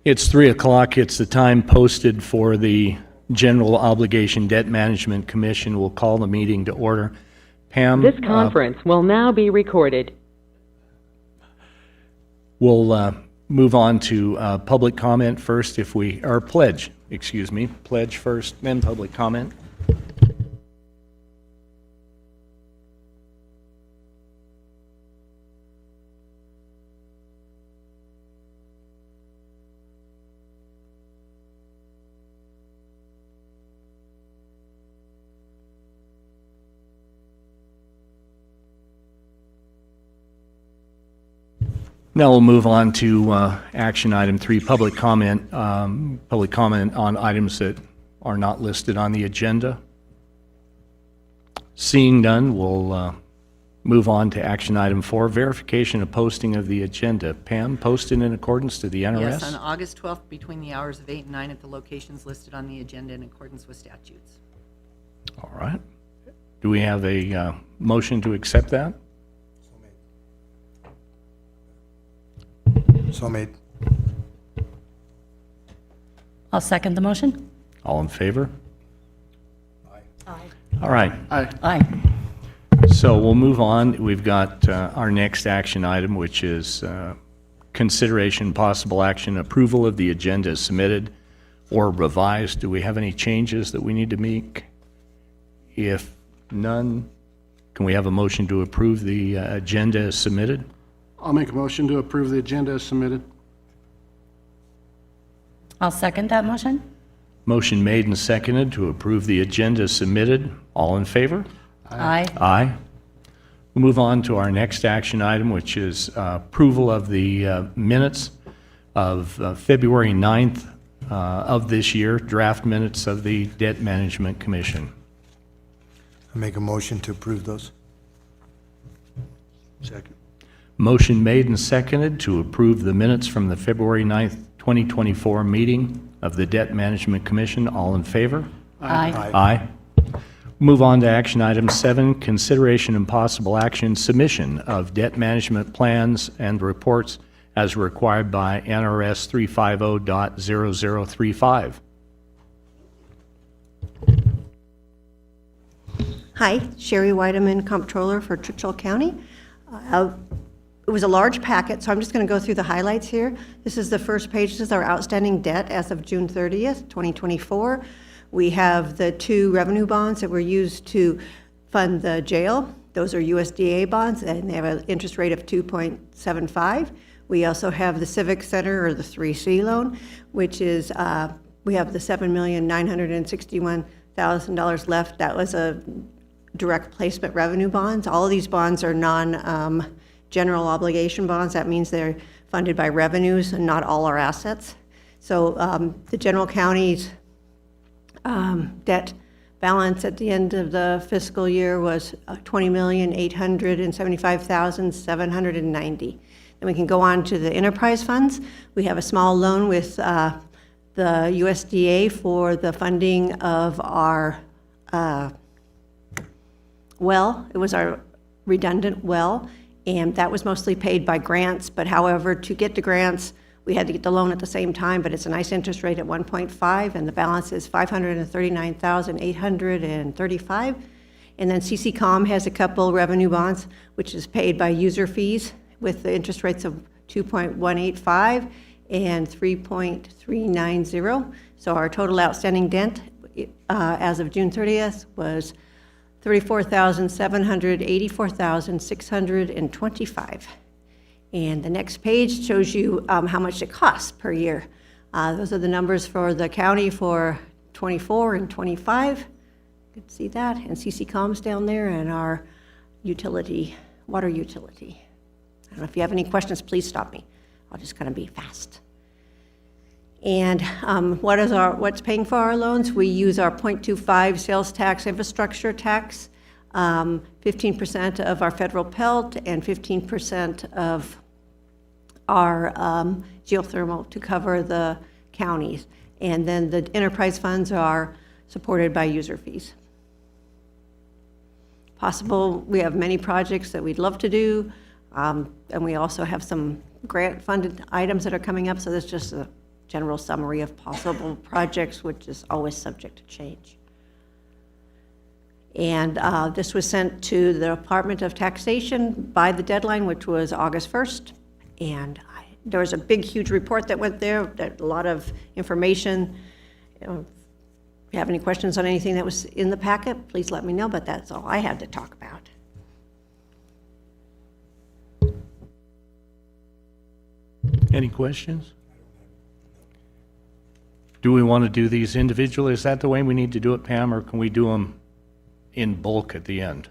It's 3 o'clock. It's the time posted for the General Obligation Debt Management Commission. We'll call the meeting to order. Pam? This conference will now be recorded. We'll move on to public comment first or pledge, excuse me. Pledge first, then public comment. Now we'll move on to action item 3, public comment. Public comment on items that are not listed on the agenda. Seeing none, we'll move on to action item 4, verification of posting of the agenda. Pam, posted in accordance to the NRS? Yes, on August 12th, between the hours of 8 and 9 at the locations listed on the agenda in accordance with statutes. All right. Do we have a motion to accept that? So made. I'll second the motion. All in favor? Aye. All right. Aye. So we'll move on. We've got our next action item, which is consideration, possible action, approval of the agenda as submitted or revised. Do we have any changes that we need to make? If none, can we have a motion to approve the agenda as submitted? I'll make a motion to approve the agenda as submitted. I'll second that motion. Motion made and seconded to approve the agenda as submitted. All in favor? Aye. Aye. We'll move on to our next action item, which is approval of the minutes of February 9th of this year, draft minutes of the Debt Management Commission. I make a motion to approve those. Second. Motion made and seconded to approve the minutes from the February 9th, 2024 meeting of the Debt Management Commission. All in favor? Aye. Aye. Move on to action item 7, consideration and possible action, submission of debt management plans and reports as required by NRS 350.0035. Hi, Sherry Weideman, Comptroller for Churchill County. It was a large packet, so I'm just going to go through the highlights here. This is the first page. This is our outstanding debt as of June 30th, 2024. We have the 2 revenue bonds that were used to fund the jail. Those are USDA bonds, and they have an interest rate of 2.75. We also have the Civic Center, or the 3C loan, which is, we have the $7,961,000 left. That was a direct placement revenue bonds. All of these bonds are general obligation bonds. That means they're funded by revenues and not all our assets. So the general county's debt balance at the end of the fiscal year was $20,875,790. And we can go on to the enterprise funds. We have a small loan with the USDA for the funding of our well. It was our redundant well. And that was mostly paid by grants, but however, to get the grants, we had to get the loan at the same time, but it's a nice interest rate at 1.5, and the balance is $539,835. And then CCCOM has a couple revenue bonds, which is paid by user fees with the interest rates of 2.185 and 3.390. So our total outstanding debt as of June 30th was $34,784,625. And the next page shows you how much it costs per year. Those are the numbers for the county for 24 and 25. You can see that. And CCCOM's down there, and our utility, water utility. I don't know if you have any questions, please stop me. I'll just kind of be fast. And what's paying for our loans? We use our 0.25 sales tax infrastructure tax, 15% of our federal PELT, and 15% of our geothermal to cover the counties. And then the enterprise funds are supported by user fees. We have many projects that we'd love to do, and we also have some grant-funded items that are coming up, so that's just general summary of possible projects, which is always subject to change. And this was sent to the Department of Taxation by the deadline, which was August 1st. And there was a big, huge report that went there, that a lot of information. If you have any questions on anything that was in the packet, please let me know, but that's all I had to talk about. Any questions? Do we want to do these individually? Is that the way we need to do it, Pam, or can we do them in bulk at the end?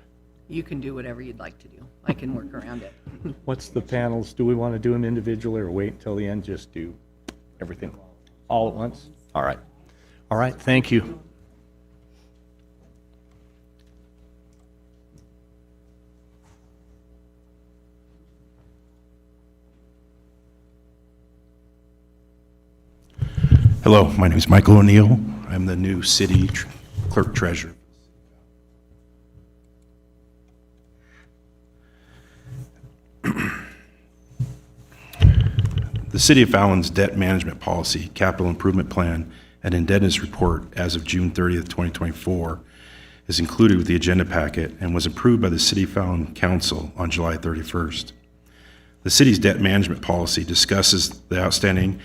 You can do whatever you'd like to do. I can work around it. What's the panels? Do we want to do them individually or wait until the end, just do everything all at once? All right. All right, thank you. Hello, my name is Michael O'Neill. I'm the new city clerk treasurer. The City of Fallon's debt management policy, capital improvement plan, and indebtedness report as of June 30th, 2024 is included with the agenda packet and was approved by the City of Fallon Council on July 31st. The city's debt management policy discusses the outstanding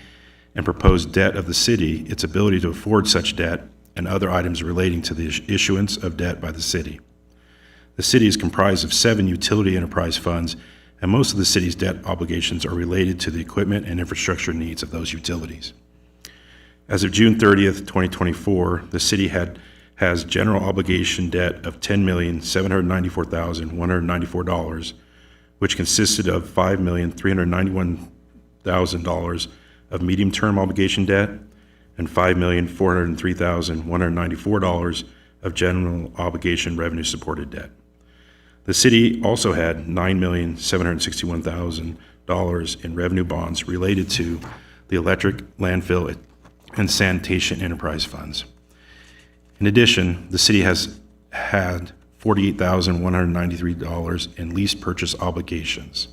and proposed debt of the city, its ability to afford such debt, and other items relating to the issuance of debt by the city. The city is comprised of 7 utility enterprise funds, and most of the city's debt obligations are related to the equipment and infrastructure needs of those utilities. As of June 30th, 2024, the city has general obligation debt of $10,794,194, which consisted of $5,391,000 of medium-term obligation debt and $5,403,194 of general obligation revenue-supported debt. The city also had $9,761,000 in revenue bonds related to the electric, landfill, and sanitation enterprise funds. In addition, the city has had $48,193 in lease purchase obligations.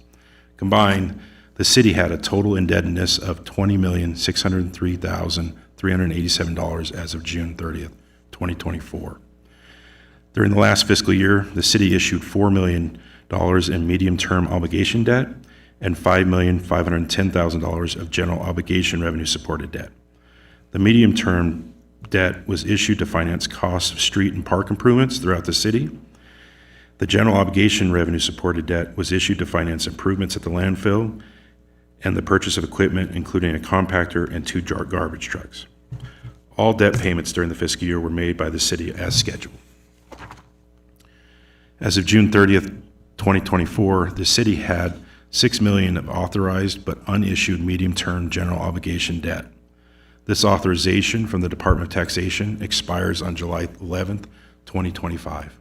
Combined, the city had a total indebtedness of $20,603,387 as of June 30th, 2024. During the last fiscal year, the city issued $4 million in medium-term obligation debt and $5,510,000 of general obligation revenue-supported debt. The medium-term debt was issued to finance costs of street and park improvements throughout the city. The general obligation revenue-supported debt was issued to finance improvements at the landfill and the purchase of equipment, including a compactor and 2 garbage trucks. All debt payments during the fiscal year were made by the city as scheduled. As of June 30th, 2024, the city had $6 million of authorized but unissued medium-term general obligation debt. This authorization from the Department of Taxation expires on July 11th, 2025.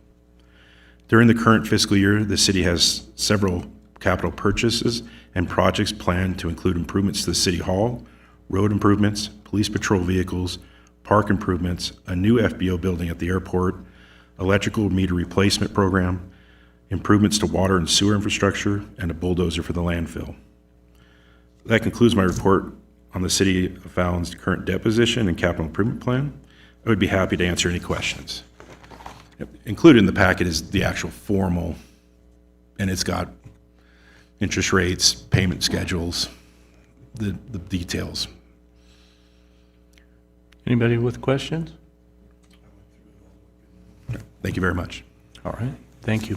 During the current fiscal year, the city has several capital purchases and projects planned to include improvements to the City Hall, road improvements, police patrol vehicles, park improvements, a new FBO building at the airport, electrical meter replacement program, improvements to water and sewer infrastructure, and a bulldozer for the landfill. That concludes my report on the City of Fallon's current debt position and capital improvement plan. I would be happy to answer any questions. Included in the packet is the actual formal, and it's got interest rates, payment schedules, the details. Anybody with questions? Thank you very much. All right, thank you.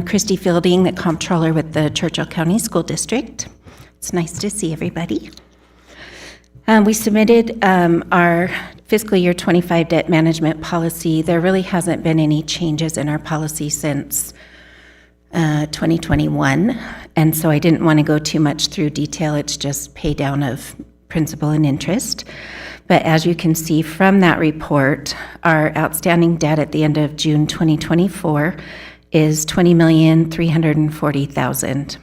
Christy Fielding, the comptroller with the Churchill County School District. It's nice to see everybody. We submitted our fiscal year 25 debt management policy. There really hasn't been any changes in our policy since 2021, and so I didn't want to go too much through detail. It's just pay down of principal and interest. But as you can see from that report, our outstanding debt at the end of June 2024 is $20,340,000.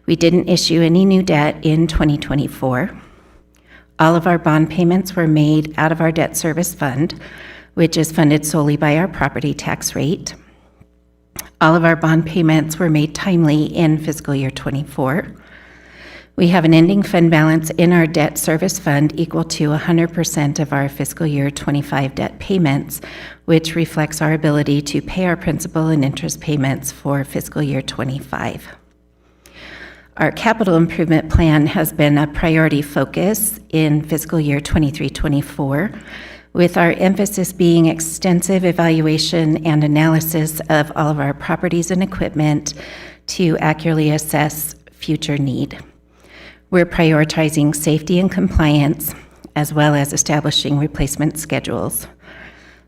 We didn't issue any new debt in 2024. All of our bond payments were made out of our debt service fund, which is funded solely by our property tax rate. All of our bond payments were made timely in fiscal year '24. We have an ending fund balance in our debt service fund equal to 100% of our fiscal year '25 debt payments, which reflects our ability to pay our principal and interest payments for fiscal year '25. Our capital improvement plan has been a priority focus in fiscal year '23-24, with our emphasis being extensive evaluation and analysis of all of our properties and equipment to accurately assess future need. We're prioritizing safety and compliance, as well as establishing replacement schedules.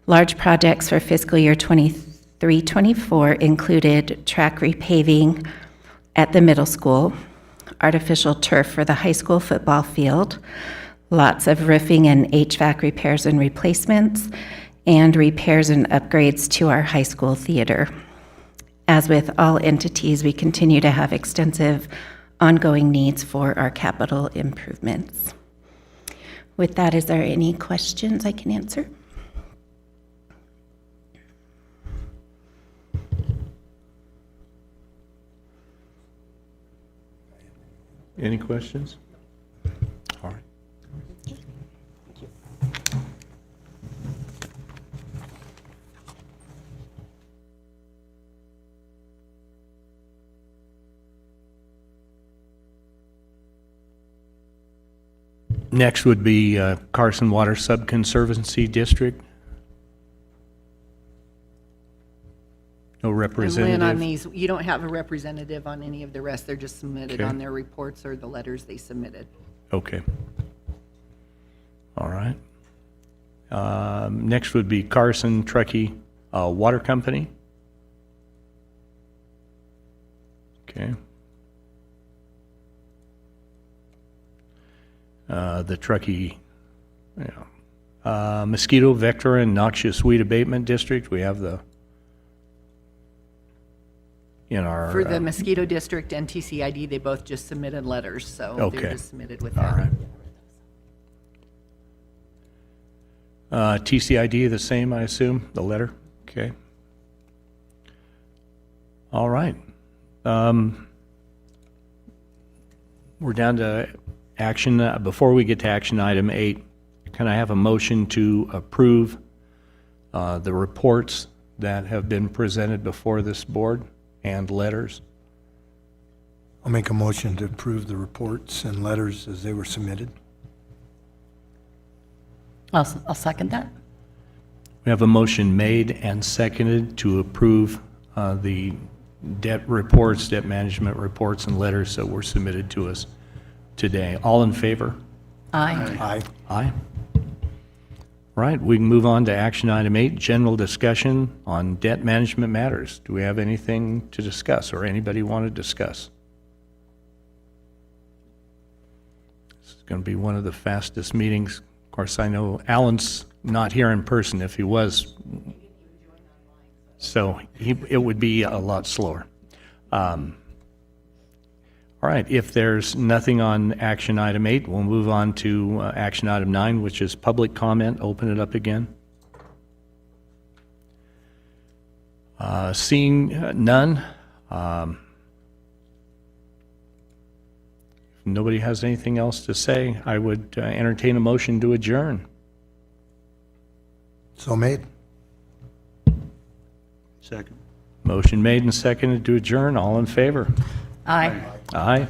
Large projects for fiscal year '23-24 included track repaving at the middle school, artificial turf for the high school football field, lots of roofing and HVAC repairs and replacements, and repairs and upgrades to our high school theater. As with all entities, we continue to have extensive ongoing needs for our capital improvements. With that, is there any questions I can answer? Any questions? All right. Next would be Carson Water Subconservancy District. No And representative. Lynn, on these, you don't have a representative on any of the rest. They're just submitted Okay. on their reports or the letters they submitted. Okay. All right. Next would be Carson Truckee Water Company. Okay. The Truckee, Mosquito Vector and Noxious Weed Abatement District, we have the, in our. For the mosquito district and TCID, they both just submitted letters, so Okay. they're just submitted with All that. right. TCID, the same, I assume, the letter? Okay. All right. We're down to action. Before we get to action item 8, can I have a motion to approve the reports that have been presented before this board and letters? I'll make a motion to approve the reports and letters as they were submitted. I'll second that. We have a motion made and seconded to approve the debt reports, debt management reports, and letters that were submitted to us today. All in favor? Aye. Aye. Aye. Right, we can move on to action item 8, general discussion on debt management matters. Do we have anything to discuss, or anybody want to discuss? This is going to be one of the fastest meetings. Of course, I know Alan's not here in person. If he was, so it would be a lot slower. All right, if there's nothing on action item 8, we'll move on to action item 9, which is public comment. Open it up again. Seeing none, if nobody has anything else to say, I would entertain a motion to adjourn. So made. Second. Motion made and seconded to adjourn. All in favor? Aye. Aye.